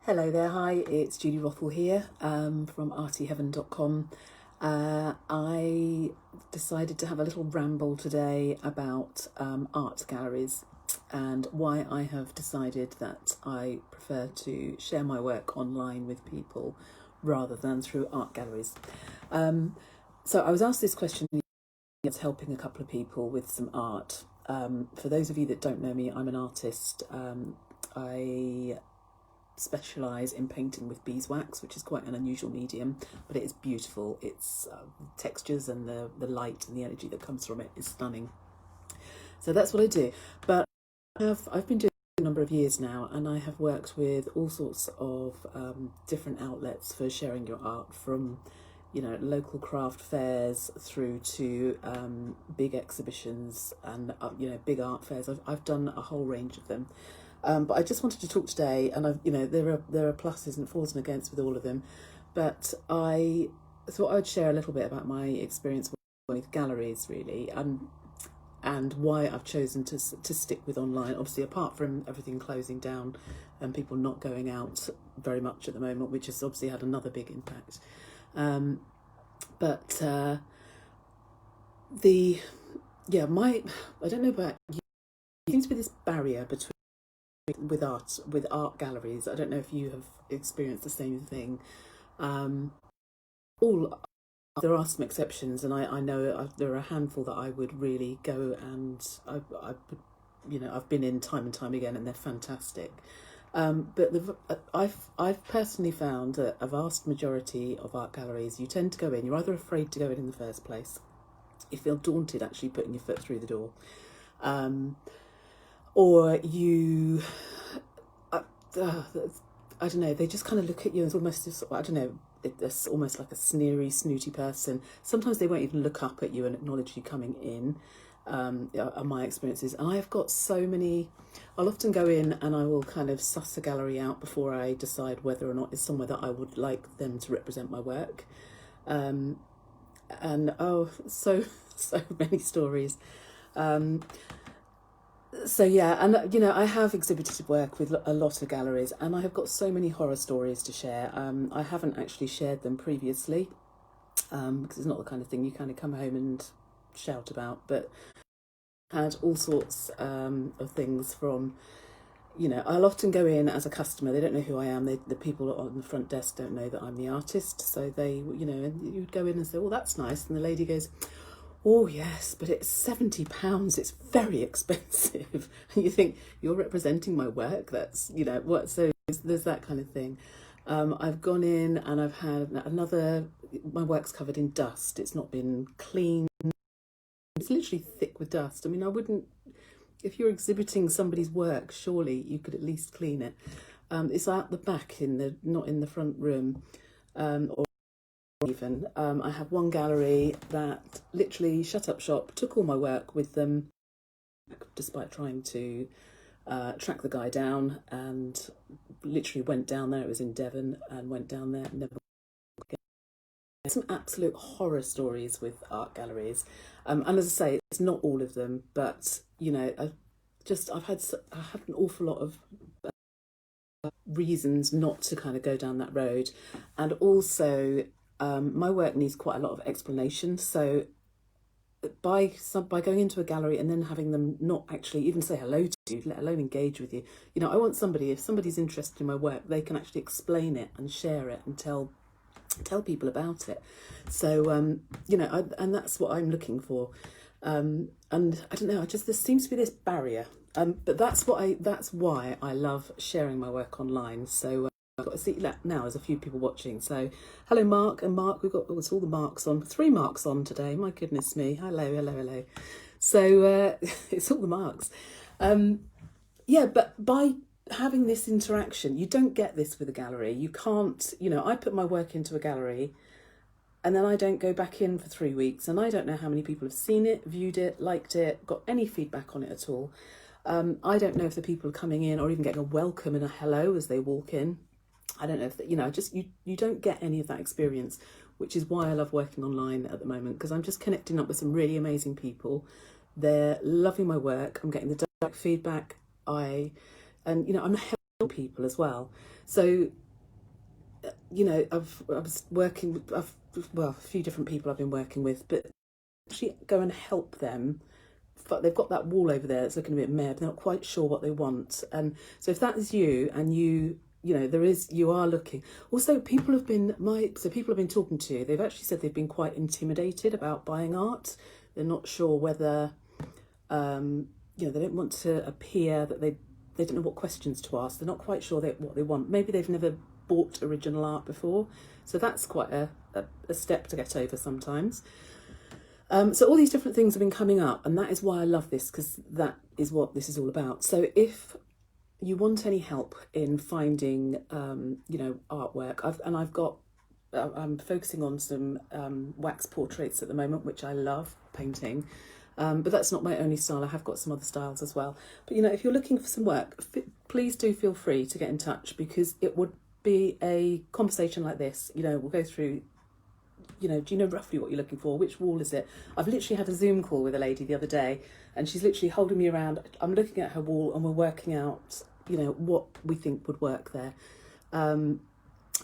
Hello there, hi, it's Judy Rothwell here from artyheaven.com. I decided to have a little ramble today about art galleries and why I have decided that I prefer to share my work online with people rather than through art galleries. So I was asked this question, it's helping a couple of people with some art. For those of you that don't know me, I'm an artist. I specialise in painting with beeswax, which is quite an unusual medium, but it is beautiful. It's textures and the light and the energy that comes from it is stunning. So that's what I do. But I've been doing it a number of years now, and I have worked with all sorts of different outlets for sharing your art, from local craft fairs through to big exhibitions and big art fairs. I've done a whole range of them. But I just wanted to talk today, and there are pluses and flaws and against with all of them. But I thought I would share a little bit about my experience with galleries, really, and why I've chosen to stick with online. Obviously, apart from everything closing down and people not going out very much at the moment, which has obviously had another big impact. I don't know about you. There seems to be this barrier between with art galleries. I don't know if you have experienced the same thing. All There are some exceptions, and I know there are a handful that I would really go, and I've been in time and time again, and they're fantastic. But I've personally found that a vast majority of art galleries, you tend to go in, you're either afraid to go in the first place, you feel daunted actually putting your foot through the door, or you, I don't know, they just kind of look at you as almost, I don't know, it's almost like a sneery, snooty person. Sometimes they won't even look up at you and acknowledge you coming in, are my experiences. And I've got so many, I'll often go in and I will kind of suss a gallery out before I decide whether or not it's somewhere that I would like them to represent my work. So many stories. I have exhibited work with a lot of galleries, and I have got so many horror stories to share. I haven't actually shared them previously, because it's not the kind of thing you kind of come home and shout about, but had all sorts of things from, I'll often go in as a customer. They don't know who I am. The people on the front desk don't know that I'm the artist. So they, and you'd go in and say, "Oh, that's nice." And the lady goes, "Oh yes, but it's £70. It's very expensive." And you think, you're representing my work. That's what. So there's that kind of thing. I've gone in and I've had my work's covered in dust. It's not been cleaned. It's literally thick with dust. I mean, I wouldn't. If you're exhibiting somebody's work, surely you could at least clean it. It's out the back, not in the front room, or even. I have one gallery that literally shut up shop, took all my work with them, despite trying to track the guy down, and literally went down there. It was in Devon, and went down there, never again. Some absolute horror stories with art galleries, and as I say, it's not all of them, but I've had an awful lot of reasons not to kind of go down that road, and also my work needs quite a lot of explanation. So by going into a gallery and then having them not actually even say hello to you, let alone engage with you, I want somebody, if somebody's interested in my work, they can actually explain it and share it and tell people about it. So and that's what I'm looking for. And I don't know, there seems to be this barrier. But that's why I love sharing my work online. So I've got to see that now. There's a few people watching. So hello, Mark and Mark. We've got it's all the Marks on. 3 Marks on today. My goodness me. Hello. So it's all the Marks. But by having this interaction, you don't get this with a gallery. You can't. I put my work into a gallery, and then I don't go back in for 3 weeks, and I don't know how many people have seen it, viewed it, liked it, got any feedback on it at all. I don't know if the people are coming in or even getting a welcome and a hello as they walk in. I don't know if you don't get any of that experience, which is why I love working online at the moment, because I'm just connecting up with some really amazing people. They're loving my work. I'm getting the direct feedback. I'm people as well. So, you know, I was working, well, a few different people I've been working with, but actually go and help them. But they've got that wall over there that's looking a bit meh, but they're not quite sure what they want. And so if that is you, and you know, you are looking. Also, people have been talking to you. They've actually said they've been quite intimidated about buying art. They're not sure whether, you know, they don't want to appear that they don't know what questions to ask. They're not quite sure what they want. Maybe they've never bought original art before. So that's quite a step to get over sometimes. So all these different things have been coming up, and that is why I love this, because that is what this is all about. So if you want any help in finding, you know, artwork, I'm focusing on some wax portraits at the moment, which I love painting. But that's not my only style. I have got some other styles as well. But, you know, if you're looking for some work, please do feel free to get in touch, because it would be a conversation like this. You know, we'll go through, you know, do you know roughly what you're looking for? Which wall is it? I've literally had a Zoom call with a lady the other day, and she's literally holding me around. I'm looking at her wall and we're working out, you know, what we think would work there. And,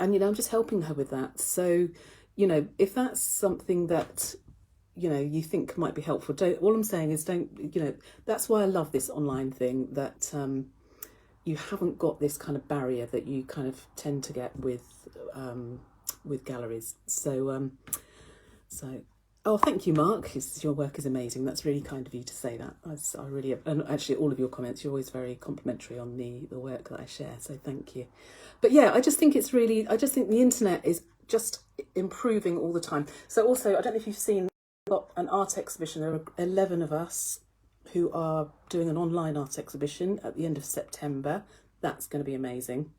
you know, I'm just helping her with that. So, you know, if that's something that, you know, you think might be helpful, all I'm saying is you know, that's why I love this online thing, that you haven't got this kind of barrier that you kind of tend to get with galleries. So, oh, thank you, Mark. Your work is amazing. That's really kind of you to say that. I really, and actually all of your comments, you're always very complimentary on the work that I share. So thank you. But yeah, I just think I just think the internet is just improving all the time. So also, I don't know if you've seen, we've got an art exhibition. There are 11 of us who are doing an online art exhibition at the end of September. That's going to be amazing.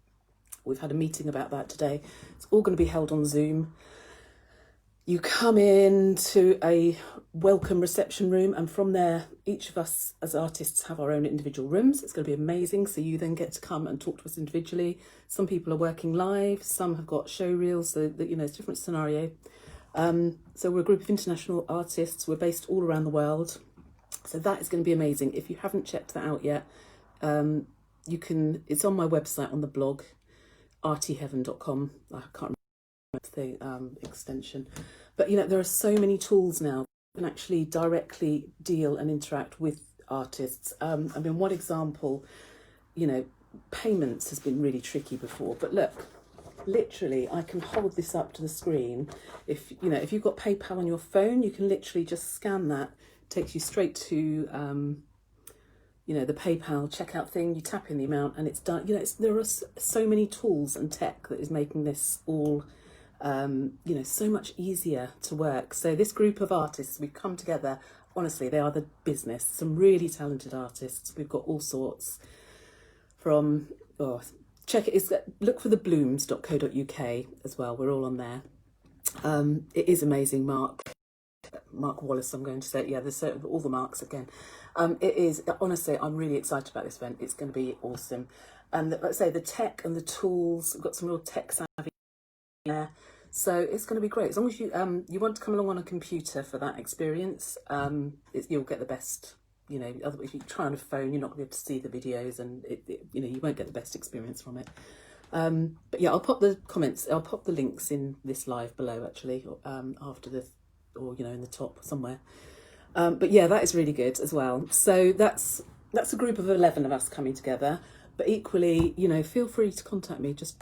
We've had a meeting about that today. It's all going to be held on Zoom. You come in to a welcome reception room, and from there, each of us as artists have our own individual rooms. It's going to be amazing. So you then get to come and talk to us individually. Some people are working live, some have got show reels, so that, you know, it's a different scenario. So we're a group of international artists. We're based all around the world. So that is going to be amazing. If you haven't checked that out yet, you can, it's on my website on the blog, artyheaven.com. I can't remember the extension, but you know, there are so many tools now that can actually directly deal and interact with artists. I mean, one example, you know, payments has been really tricky before, but look, literally I can hold this up to the screen. If you know, if you've got PayPal on your phone, you can literally just scan that. It takes you straight to you know, the PayPal checkout thing. You tap in the amount and it's done. You know, there are so many tools and tech that is making this all, you know, so much easier to work. So this group of artists, we've come together. Honestly, they are the business. Some really talented artists. We've got all sorts from, check it. Look for theblooms.co.uk as well. We're all on there. It is amazing, Mark Wallace, I'm going to say. Yeah, there's all the marks again. It is, honestly, I'm really excited about this event. It's going to be awesome. And like I say, the tech and the tools, we've got some real tech savvy there. So it's going to be great. As long as you you want to come along on a computer for that experience, you'll get the best. You know, if you try on a phone, you're not going to be able to see the videos, and you know, you won't get the best experience from it. But yeah, I'll pop the links in this live below, actually, after the, or you know, in the top somewhere. But yeah, that is really good as well. So that's a group of 11 of us coming together. But equally, you know, feel free to contact me. Just,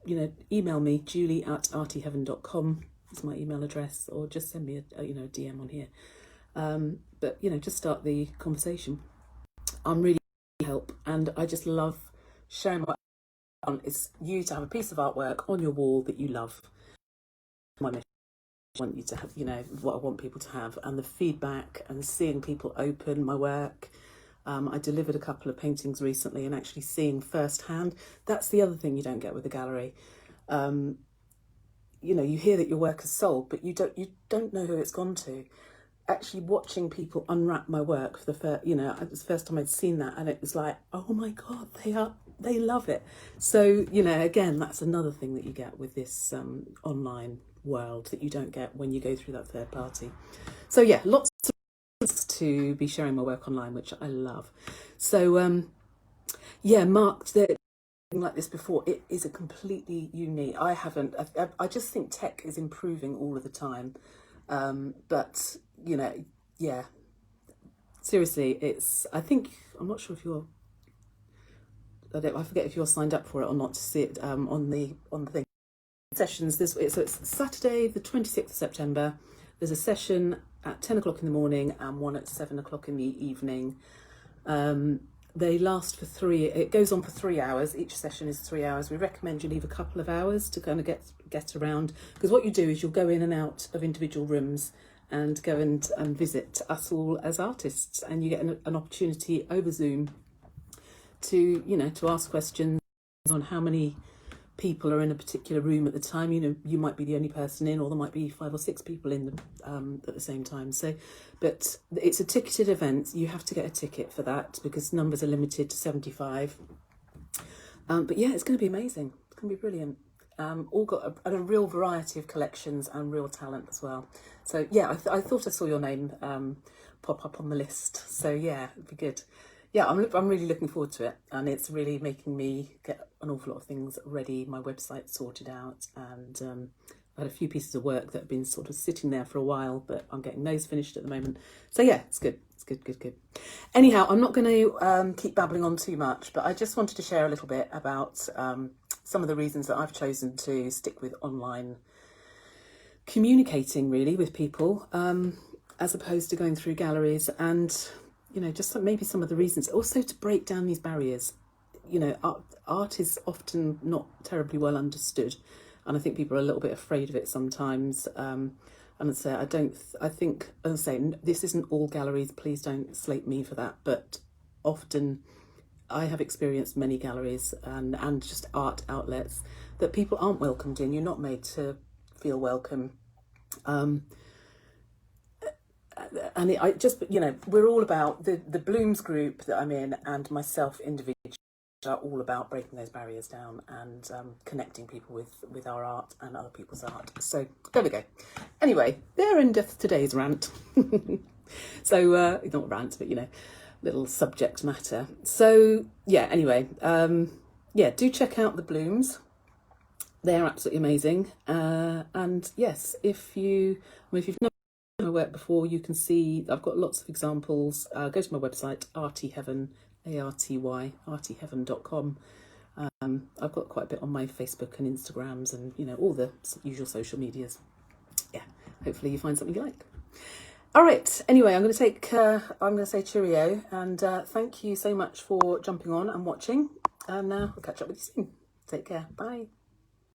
you know, email me, julie@artyheaven.com is my email address, or just send me a you know, DM on here. But you know, just start the conversation. I'm really help, and I just love sharing what I want. It's you to have a piece of artwork on your wall that you love. My mission. I want you to have, you know, what I want people to have, and the feedback and seeing people open my work. I delivered a couple of paintings recently, and actually seeing firsthand. That's the other thing you don't get with the gallery. You know, you hear that your work is sold, but you don't know who it's gone to. Actually watching people unwrap my work for the first, you know, it was the first time I'd seen that, and it was like, oh my God, they love it. So, you know, again, that's another thing that you get with this online world that you don't get when you go through that third party. So yeah, lots of things to be sharing my work online, which I love. So yeah, Mark, like this before. It is a completely unique. I just think tech is improving all of the time. But, you know, yeah, seriously, I'm not sure if you're, I forget if you're signed up for it or not to see it on the thing. Sessions, so it's Saturday, the 26th of September. There's a session at 10 o'clock in the morning and one at 7 o'clock in the evening. They last for it goes on for 3 hours. Each session is 3 hours. We recommend you leave a couple of hours to kind of get around, because what you do is you'll go in and out of individual rooms and go and visit us all as artists, and you get an opportunity over Zoom to, you know, to ask questions on how many people are in a particular room at the time. You know, you might be the only person in, or there might be 5 or 6 people in at the same time. So, but it's a ticketed event. You have to get a ticket for that because numbers are limited to 75. But yeah, it's going to be amazing. It's going to be brilliant. All got a real variety of collections and real talent as well. So yeah, I thought I saw your name pop up on the list. So yeah, it'd be good. Yeah, I'm really looking forward to it, and it's really making me get an awful lot of things ready. My website sorted out, and I had a few pieces of work that have been sort of sitting there for a while, but I'm getting those finished at the moment. So yeah, it's good. It's good. Anyhow, I'm not going to keep babbling on too much, but I just wanted to share a little bit about some of the reasons that I've chosen to stick with online communicating, really, with people, as opposed to going through galleries, and you know, just maybe some of the reasons also to break down these barriers. You know, art is often not terribly well understood, and I think people are a little bit afraid of it sometimes. And I think this isn't all galleries, please don't slate me for that, but often I have experienced many galleries and just art outlets that people aren't welcomed in. You're not made to feel welcome. And I just, you know, we're all about the Blooms group that I'm in, and myself individually are all about breaking those barriers down and connecting people with our art and other people's art. So there we go. Anyway, there endeth today's rant. So not rant, but you know, little subject matter. So yeah, anyway, yeah, do check out the Blooms. They're absolutely amazing. And yes, if you've never my work before, you can see I've got lots of examples. Go to my website, artyheaven, artyheaven.com. I've got quite a bit on my Facebook and Instagrams and, you know, all the usual social medias. Yeah, hopefully you find something you like. All right, anyway, I'm going to say cheerio, and thank you so much for jumping on and watching, and I'll catch up with you soon. Take care. Bye.